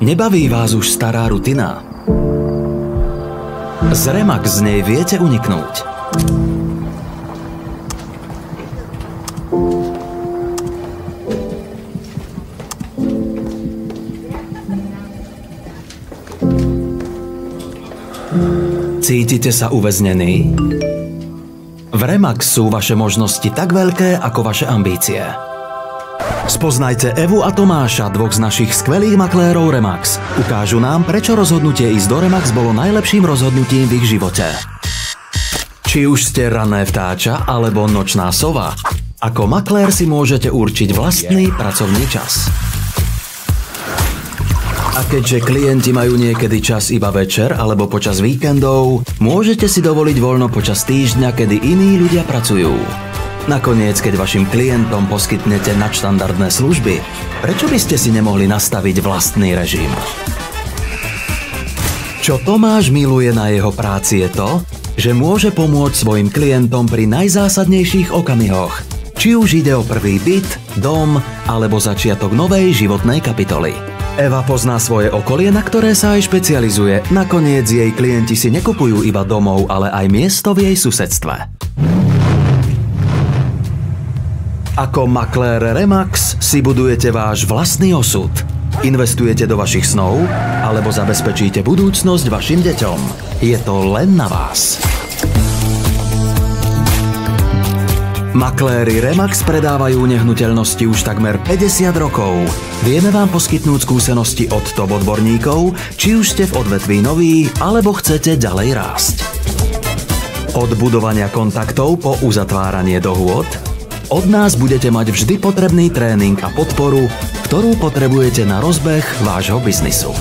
Nebaví vás už stará rutina? Z Remax z nej viete uniknúť. Cítite sa uväznení? V Remax sú vaše možnosti tak veľké ako vaše ambície. Spoznajte Evu a Tomáša, dvoch z našich skvelých maklérov Remax. Ukážu nám, prečo rozhodnutie ísť do Remax bolo najlepším rozhodnutím v ich živote. Či už ste ranné vtáča alebo nočná sova, ako maklér si môžete určiť vlastný pracovný čas. A keďže klienti majú niekedy čas iba večer alebo počas víkendov, môžete si dovoliť voľno počas týždňa, kedy iní ľudia pracujú. Nakoniec, keď vašim klientom poskytnete nadštandardné služby, prečo by ste si nemohli nastaviť vlastný režim? Čo Tomáš miluje na jeho práci je to, že môže pomôcť svojim klientom pri najzásadnejších okamihoch. Či už ide o prvý byt, dom alebo začiatok novej životnej kapitoly. Eva pozná svoje okolie, na ktoré sa aj špecializuje. Nakoniec jej klienti si nekupujú iba domov, ale aj miesto v jej susedstve. Ako maklér Remax si budujete váš vlastný osud. Investujete do vašich snov alebo zabezpečíte budúcnosť vašim deťom. Je to len na vás. Makléri Remax predávajú nehnuteľnosti už takmer 50 rokov. Vieme vám poskytnúť skúsenosti od top odborníkov, či už ste v odvetví noví, alebo chcete ďalej rásť. Od budovania kontaktov po uzatváranie dohôd, od nás budete mať vždy potrebný tréning a podporu, ktorú potrebujete na rozbeh vášho biznisu.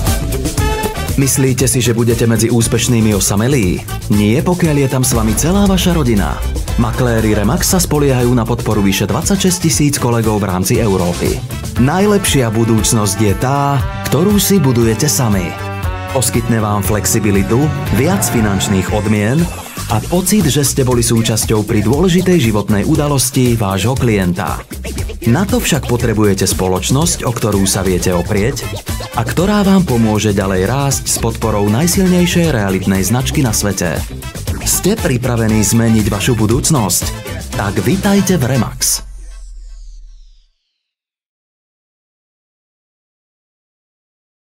Myslíte si, že budete medzi úspešnými osamelí? Nie, pokiaľ je tam s vami celá vaša rodina. Makléri Remax sa spoliehajú na podporu vyše 26 000 kolegov v rámci Európy. Najlepšia budúcnosť je tá, ktorú si budujete sami. Poskytne vám flexibilitu, viac finančných odmien a pocit, že ste boli súčasťou pri dôležitej životnej udalosti vášho klienta. Na to však potrebujete spoločnosť, o ktorú sa viete oprieť a ktorá vám pomôže ďalej rásť s podporou najsilnejšej realitnej značky na svete. Ste pripravení zmeniť vašu budúcnosť? Tak vitajte v Remax.